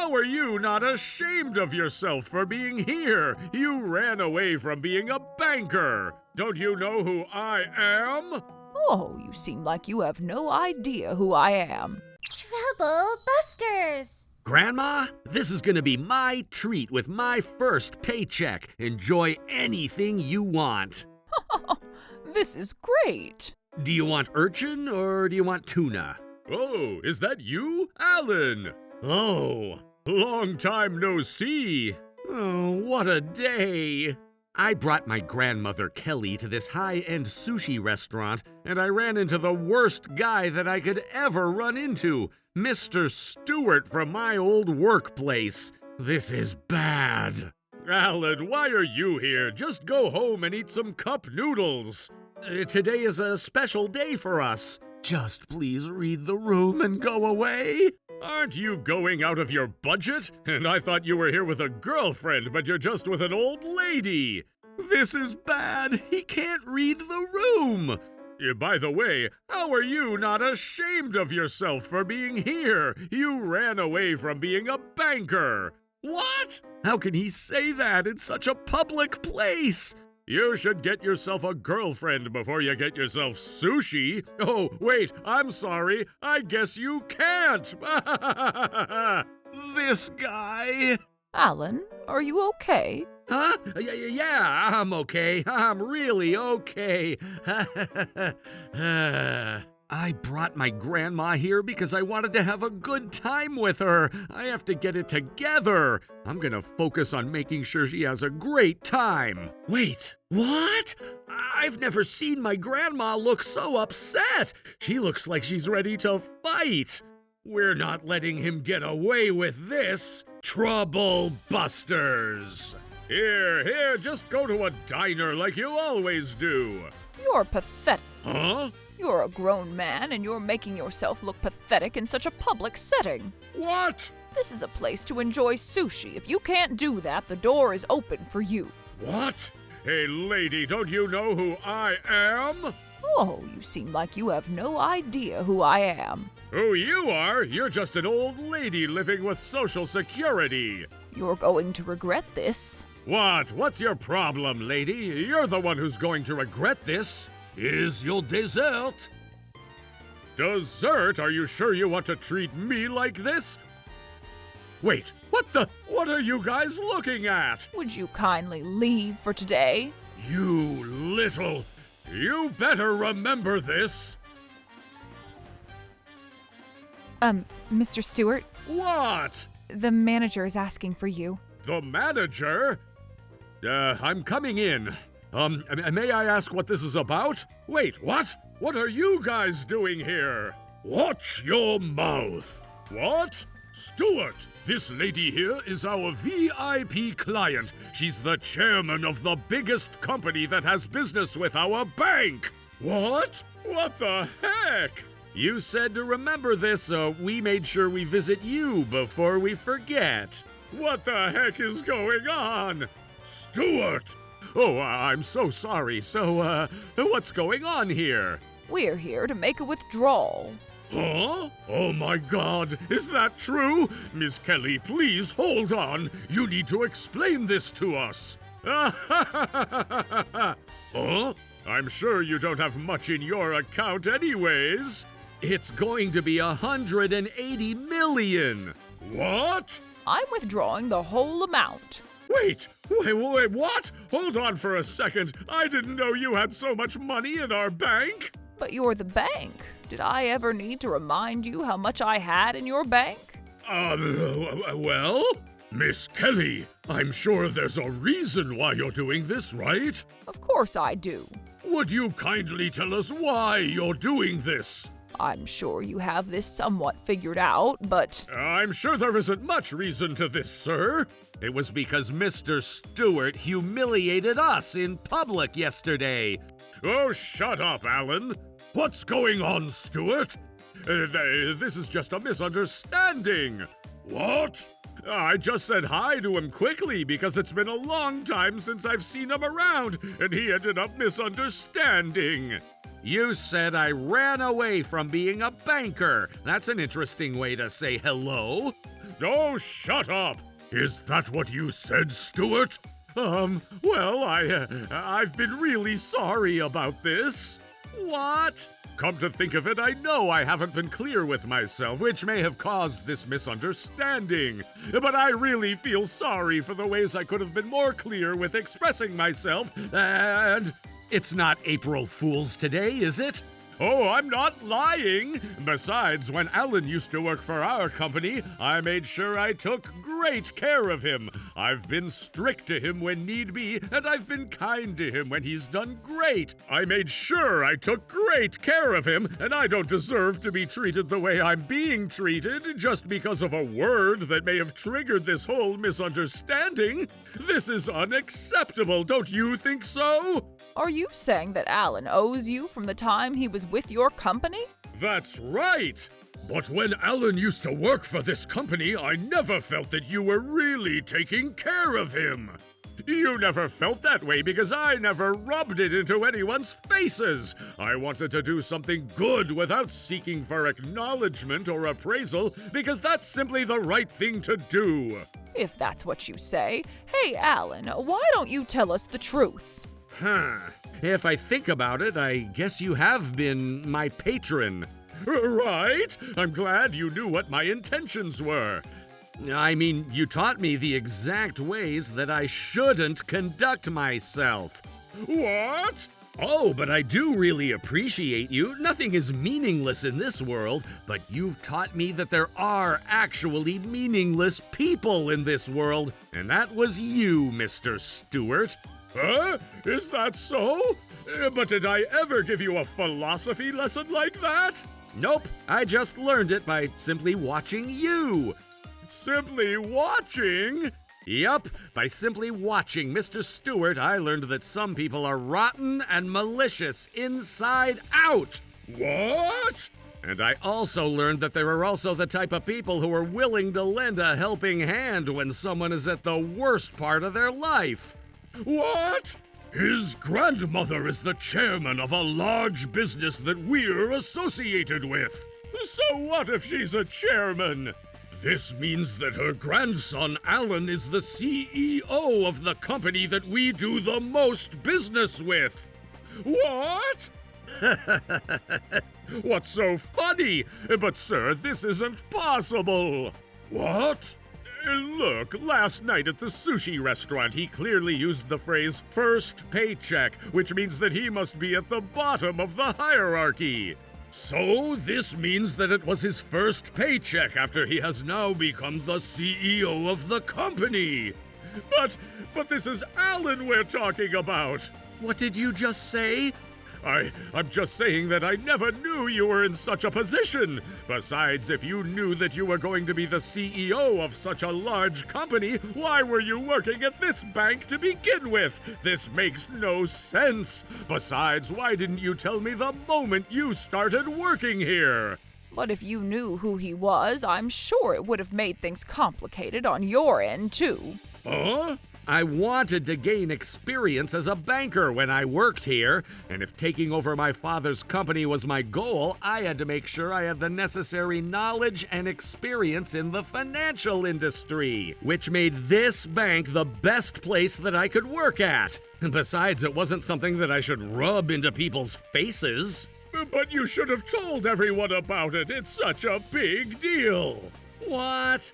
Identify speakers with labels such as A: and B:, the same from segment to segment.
A: how are you not ashamed of yourself for being here? You ran away from being a banker. Don't you know who I am?
B: Oh, you seem like you have no idea who I am.
C: Trouble Busters!
D: Grandma, this is gonna be my treat with my first paycheck. Enjoy anything you want.
B: This is great.
D: Do you want urchin or do you want tuna?
A: Oh, is that you, Alan? Oh, long time no see.
D: Oh, what a day. I brought my grandmother Kelly to this high-end sushi restaurant, and I ran into the worst guy that I could ever run into, Mr. Stewart from my old workplace. This is bad.
A: Alan, why are you here? Just go home and eat some cup noodles.
D: Today is a special day for us. Just please read the room and go away.
A: Aren't you going out of your budget? And I thought you were here with a girlfriend, but you're just with an old lady.
D: This is bad. He can't read the room.
A: By the way, how are you not ashamed of yourself for being here? You ran away from being a banker.
D: What? How can he say that in such a public place?
A: You should get yourself a girlfriend before you get yourself sushi. Oh, wait, I'm sorry. I guess you can't.
D: This guy.
B: Alan, are you okay?
D: Huh? Yeah, I'm okay. I'm really okay. I brought my grandma here because I wanted to have a good time with her. I have to get it together. I'm gonna focus on making sure she has a great time. Wait, what? I've never seen my grandma look so upset. She looks like she's ready to fight. We're not letting him get away with this. Trouble Busters.
A: Here, just go to a diner like you always do.
B: You're pathetic.
A: Huh?
B: You're a grown man and you're making yourself look pathetic in such a public setting.
A: What?
B: This is a place to enjoy sushi. If you can't do that, the door is open for you.
A: What? Hey, lady, don't you know who I am?
B: Oh, you seem like you have no idea who I am.
A: Who you are? You're just an old lady living with Social Security.
B: You're going to regret this.
A: What? What's your problem, lady? You're the one who's going to regret this.
D: Here's your dessert.
A: Dessert? Are you sure you want to treat me like this? Wait, what are you guys looking at?
B: Would you kindly leave for today?
A: You little... You better remember this.
E: Mr. Stewart,
A: What?
E: the manager is asking for you.
A: The manager? I'm coming in. May I ask what this is about? Wait, what? What are you guys doing here? Watch your mouth. What? Stewart, this lady here is our VIP client. She's the chairman of the biggest company that has business with our bank. What? What the heck?
D: You said to remember this, so we made sure we visit you before we forget.
A: What the heck is going on? Stewart! Oh, I'm so sorry. So, what's going on here?
B: We're here to make a withdrawal.
A: Huh? Oh my God, is that true? Miss Kelly, please hold on. You need to explain this to us. Huh? I'm sure you don't have much in your account anyways.
D: It's going to be 180 million.
A: What?
B: I'm withdrawing the whole amount.
A: Wait, what? Hold on for a second. I didn't know you had so much money in our bank.
B: But you're the bank. Did I ever need to remind you how much I had in your bank?
A: Well, Miss Kelly, I'm sure there's a reason why you're doing this, right?
B: Of course I do.
A: Would you kindly tell us why you're doing this?
B: I'm sure you have this somewhat figured out, but...
A: I'm sure there isn't much reason to this, sir.
D: It was because Mr. Stewart humiliated us in public yesterday.
A: Oh, shut up, Alan. What's going on, Stewart? This is just a misunderstanding. What? I just said hi to him quickly because it's been a long time since I've seen him around, and he ended up misunderstanding.
D: You said I ran away from being a banker. That's an interesting way to say hello.
A: Oh, shut up! Is that what you said, Stewart? Well, I've been really sorry about this. What? Come to think of it, I know I haven't been clear with myself, which may have caused this misunderstanding. But I really feel sorry for the ways I could have been more clear with expressing myself, and...
D: It's not April Fool's today, is it?
A: Oh, I'm not lying! Besides, when Alan used to work for our company, I made sure I took great care of him. I've been strict to him when need be, and I've been kind to him when he's done great. I made sure I took great care of him, and I don't deserve to be treated the way I'm being treated just because of a word that may have triggered this whole misunderstanding. This is unacceptable, don't you think so?
B: Are you saying that Alan owes you from the time he was with your company?
A: That's right! But when Alan used to work for this company, I never felt that you were really taking care of him. You never felt that way because I never rubbed it into anyone's faces. I wanted to do something good without seeking for acknowledgement or appraisal because that's simply the right thing to do.
B: If that's what you say. Hey, Alan, why don't you tell us the truth?
D: If I think about it, I guess you have been my patron.
A: Right? I'm glad you knew what my intentions were.
D: I mean, you taught me the exact ways that I shouldn't conduct myself.
A: What?
D: Oh, but I do really appreciate you. Nothing is meaningless in this world, but you've taught me that there are actually meaningless people in this world, and that was you, Mr. Stewart.
A: Huh? Is that so? But did I ever give you a philosophy lesson like that?
D: Nope, I just learned it by simply watching you.
A: Simply watching?
D: Yup, by simply watching Mr. Stewart, I learned that some people are rotten and malicious inside out.
A: What?
D: And I also learned that there are also the type of people who are willing to lend a helping hand when someone is at the worst part of their life.
A: What? His grandmother is the chairman of a large business that we're associated with. So what if she's a chairman? This means that her grandson Alan is the CEO of the company that we do the most business with. What? What's so funny? But sir, this isn't possible. What? Look, last night at the sushi restaurant, he clearly used the phrase first paycheck, which means that he must be at the bottom of the hierarchy. So this means that it was his first paycheck after he has now become the CEO of the company. But this is Alan we're talking about.
D: What did you just say?
A: I'm just saying that I never knew you were in such a position. Besides, if you knew that you were going to be the CEO of such a large company, why were you working at this bank to begin with? This makes no sense. Besides, why didn't you tell me the moment you started working here?
B: But if you knew who he was, I'm sure it would have made things complicated on your end, too.
A: Huh?
D: I wanted to gain experience as a banker when I worked here, and if taking over my father's company was my goal, I had to make sure I had the necessary knowledge and experience in the financial industry, which made this bank the best place that I could work at. And besides, it wasn't something that I should rub into people's faces.
A: But you should have told everyone about it. It's such a big deal.
D: What?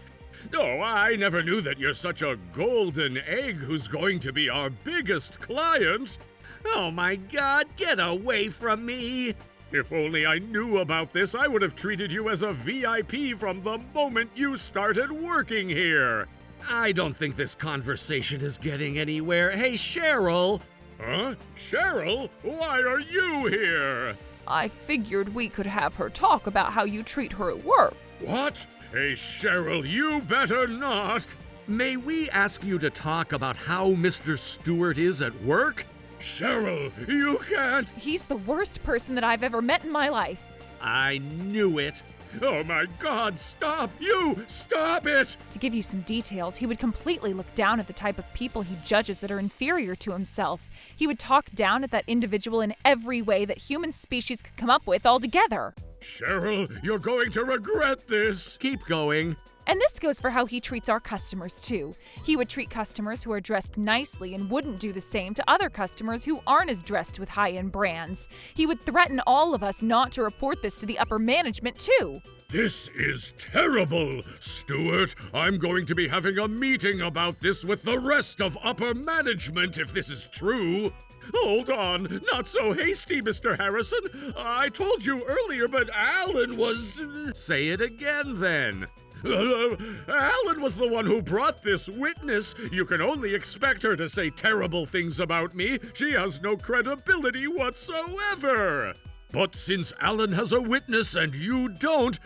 A: Oh, I never knew that you're such a golden egg who's going to be our biggest client.
D: Oh my God, get away from me!
A: If only I knew about this, I would have treated you as a VIP from the moment you started working here.
D: I don't think this conversation is getting anywhere. Hey, Cheryl!
A: Huh? Cheryl? Why are you here?
B: I figured we could have her talk about how you treat her at work.
A: What? Hey, Cheryl, you better not.
D: May we ask you to talk about how Mr. Stewart is at work?
A: Cheryl, you can't.
E: He's the worst person that I've ever met in my life.
D: I knew it.
A: Oh my God, stop! You! Stop it!
E: To give you some details, he would completely look down at the type of people he judges that are inferior to himself. He would talk down at that individual in every way that human species could come up with altogether.
A: Cheryl, you're going to regret this.
D: Keep going.
E: And this goes for how he treats our customers, too. He would treat customers who are dressed nicely and wouldn't do the same to other customers who aren't as dressed with high-end brands. He would threaten all of us not to report this to the upper management, too.
A: This is terrible, Stewart. I'm going to be having a meeting about this with the rest of upper management if this is true. Hold on, not so hasty, Mr. Harrison. I told you earlier, but Alan was...
D: Say it again, then.
A: Alan was the one who brought this witness. You can only expect her to say terrible things about me. She has no credibility whatsoever. But since Alan has a witness and you don't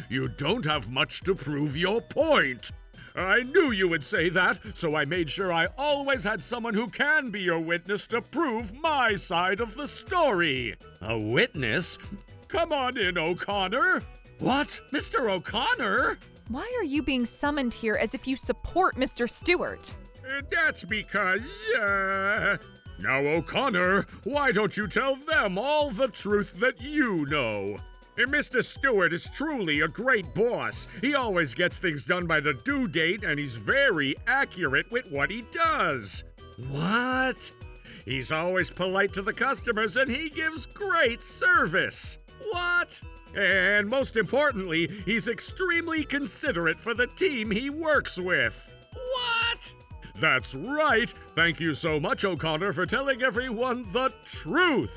A: have much to prove your point. I knew you would say that, so I made sure I always had someone who can be your witness to prove my side of the story.
D: A witness?
A: Come on in, O'Connor.
D: What? Mr. O'Connor?
E: Why are you being summoned here as if you support Mr. Stewart?
A: That's because, Now, O'Connor, why don't you tell them all the truth that you know? Mr. Stewart is truly a great boss. He always gets things done by the due date, and he's very accurate with what he does.
D: What?
A: He's always polite to the customers, and he gives great service.
D: What?
A: And most importantly, he's extremely considerate for the team he works with.
D: What?
A: That's right. Thank you so much, O'Connor, for telling everyone the truth.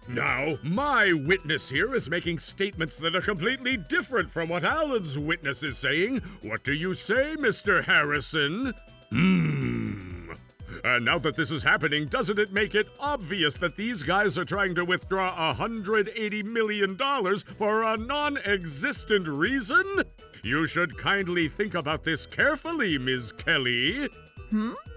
A: Now, my witness here is making statements that are completely different from what Alan's witness is saying. What do you say, Mr. Harrison? And now that this is happening, doesn't it make it obvious that these guys are trying to withdraw $180 million for a non-existent reason? You should kindly think about this carefully, Ms. Kelly.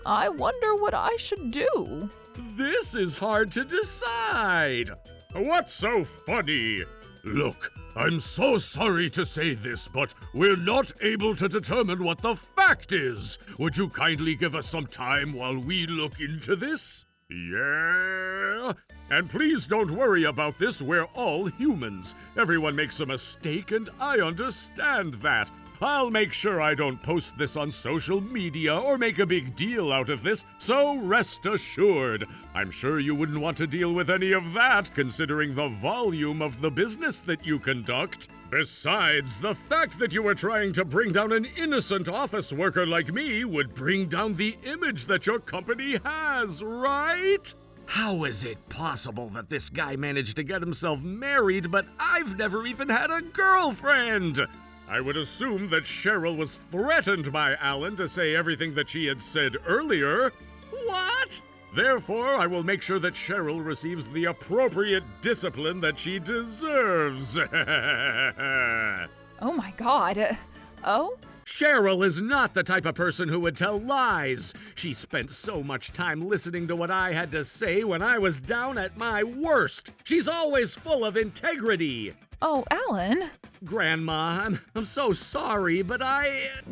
B: I wonder what I should do.
A: This is hard to decide. What's so funny? Look, I'm so sorry to say this, but we're not able to determine what the fact is. Would you kindly give us some time while we look into this? Yeah. And please don't worry about this. We're all humans. Everyone makes a mistake, and I understand that. I'll make sure I don't post this on social media or make a big deal out of this, so rest assured. I'm sure you wouldn't want to deal with any of that, considering the volume of the business that you conduct. Besides, the fact that you were trying to bring down an innocent office worker like me would bring down the image that your company has, right?
D: How is it possible that this guy managed to get himself married, but I've never even had a girlfriend?
A: I would assume that Cheryl was threatened by Alan to say everything that she had said earlier.
D: What?
A: Therefore, I will make sure that Cheryl receives the appropriate discipline that she deserves.
E: Oh my god. Oh?
D: Cheryl is not the type of person who would tell lies. She spent so much time listening to what I had to say when I was down at my worst. She's always full of integrity.
E: Oh, Alan?
D: Grandma, I'm so sorry, but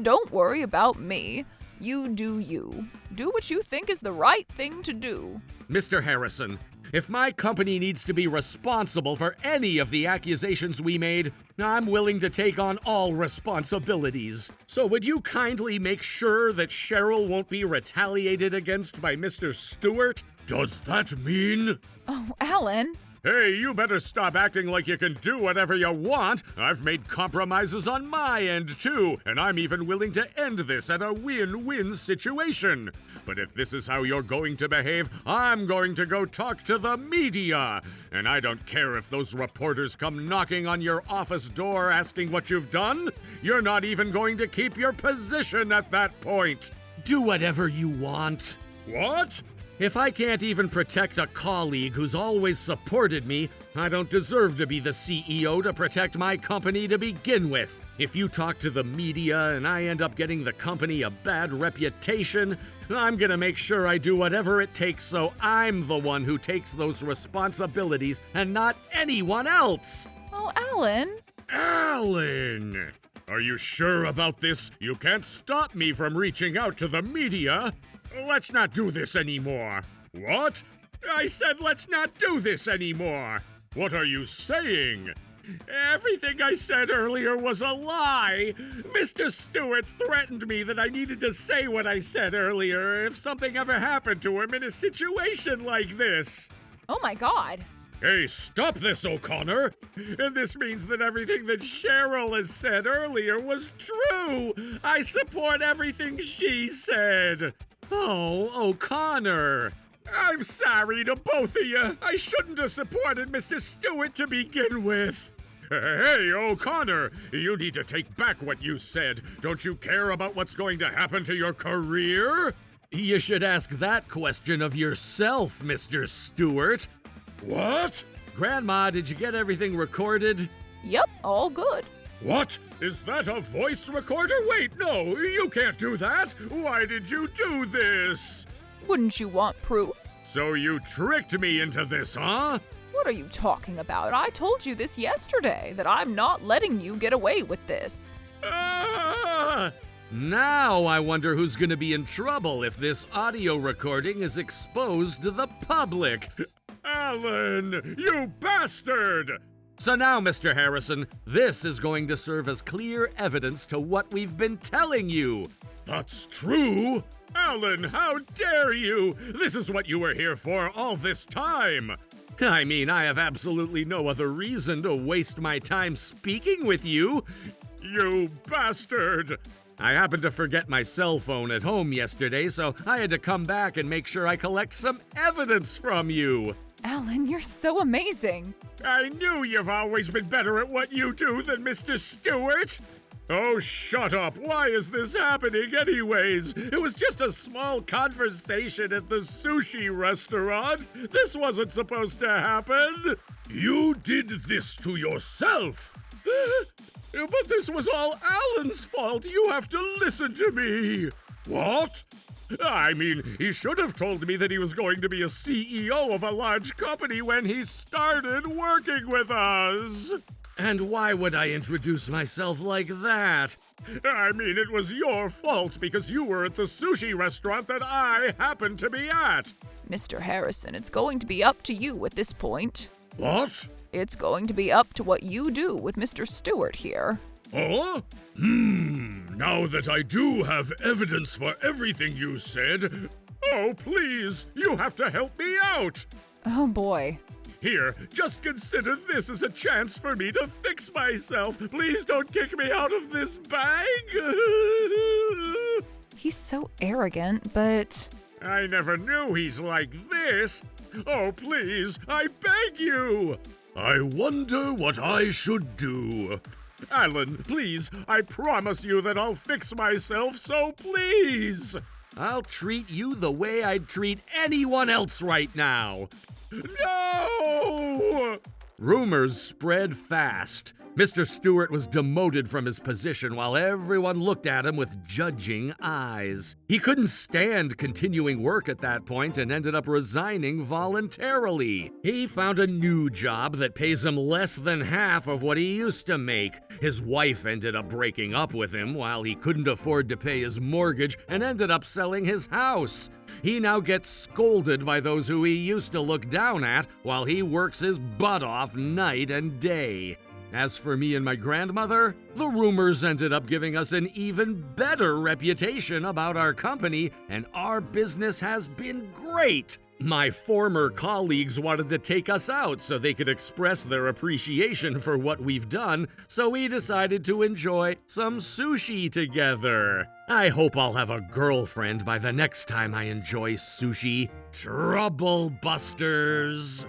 B: Don't worry about me. You do you. Do what you think is the right thing to do.
D: Mr. Harrison, if my company needs to be responsible for any of the accusations we made, I'm willing to take on all responsibilities. So would you kindly make sure that Cheryl won't be retaliated against by Mr. Stewart?
A: Does that mean?
E: Oh, Alan?
A: Hey, you better stop acting like you can do whatever you want. I've made compromises on my end, too, and I'm even willing to end this at a win-win situation. But if this is how you're going to behave, I'm going to go talk to the media. And I don't care if those reporters come knocking on your office door asking what you've done. You're not even going to keep your position at that point.
D: Do whatever you want.
A: What?
D: If I can't even protect a colleague who's always supported me, I don't deserve to be the CEO to protect my company to begin with. If you talk to the media and I end up getting the company a bad reputation, I'm gonna make sure I do whatever it takes so I'm the one who takes those responsibilities and not anyone else.
E: Oh, Alan?
A: Alan! Are you sure about this? You can't stop me from reaching out to the media. Let's not do this anymore. What? I said let's not do this anymore. What are you saying? Everything I said earlier was a lie. Mr. Stewart threatened me that I needed to say what I said earlier if something ever happened to him in a situation like this.
E: Oh my god.
A: Hey, stop this, O'Connor! And this means that everything that Cheryl has said earlier was true! I support everything she said!
D: Oh, O'Connor!
A: I'm sorry to both of you. I shouldn't have supported Mr. Stewart to begin with. Hey, O'Connor, you need to take back what you said. Don't you care about what's going to happen to your career?
D: You should ask that question of yourself, Mr. Stewart.
A: What?
D: Grandma, did you get everything recorded?
B: Yep, all good.
A: What? Is that a voice recorder? Wait, no, you can't do that. Why did you do this?
B: Wouldn't you want proof?
A: So you tricked me into this, huh?
B: What are you talking about? I told you this yesterday, that I'm not letting you get away with this.
A: Ah!
D: Now I wonder who's going to be in trouble if this audio recording is exposed to the public.
A: Alan, you bastard!
D: So now, Mr. Harrison, this is going to serve as clear evidence to what we've been telling you.
A: That's true? Alan, how dare you? This is what you were here for all this time.
D: I mean, I have absolutely no other reason to waste my time speaking with you.
A: You bastard!
D: I happened to forget my cell phone at home yesterday, so I had to come back and make sure I collect some evidence from you.
E: Alan, you're so amazing.
A: I knew you've always been better at what you do than Mr. Stewart. Oh, shut up. Why is this happening anyways? It was just a small conversation at the sushi restaurant. This wasn't supposed to happen. You did this to yourself. But this was all Alan's fault. You have to listen to me. What? I mean, he should have told me that he was going to be a CEO of a large company when he started working with us.
D: And why would I introduce myself like that?
A: I mean, it was your fault because you were at the sushi restaurant that I happened to be at.
B: Mr. Harrison, it's going to be up to you at this point.
A: What?
B: It's going to be up to what you do with Mr. Stewart here.
A: Oh? Now that I do have evidence for everything you said, oh, please, you have to help me out.
E: Oh boy.
A: Here, just consider this as a chance for me to fix myself. Please don't kick me out of this bag.
E: He's so arrogant, but...
A: I never knew he's like this. Oh, please, I beg you. I wonder what I should do. Alan, please, I promise you that I'll fix myself, so please.
D: I'll treat you the way I'd treat anyone else right now.
A: No!
D: Rumors spread fast. Mr. Stewart was demoted from his position while everyone looked at him with judging eyes. He couldn't stand continuing work at that point and ended up resigning voluntarily. He found a new job that pays him less than half of what he used to make. His wife ended up breaking up with him while he couldn't afford to pay his mortgage and ended up selling his house. He now gets scolded by those who he used to look down at while he works his butt off night and day. As for me and my grandmother, the rumors ended up giving us an even better reputation about our company, and our business has been great. My former colleagues wanted to take us out so they could express their appreciation for what we've done, so we decided to enjoy some sushi together. I hope I'll have a girlfriend by the next time I enjoy sushi. Trouble busters!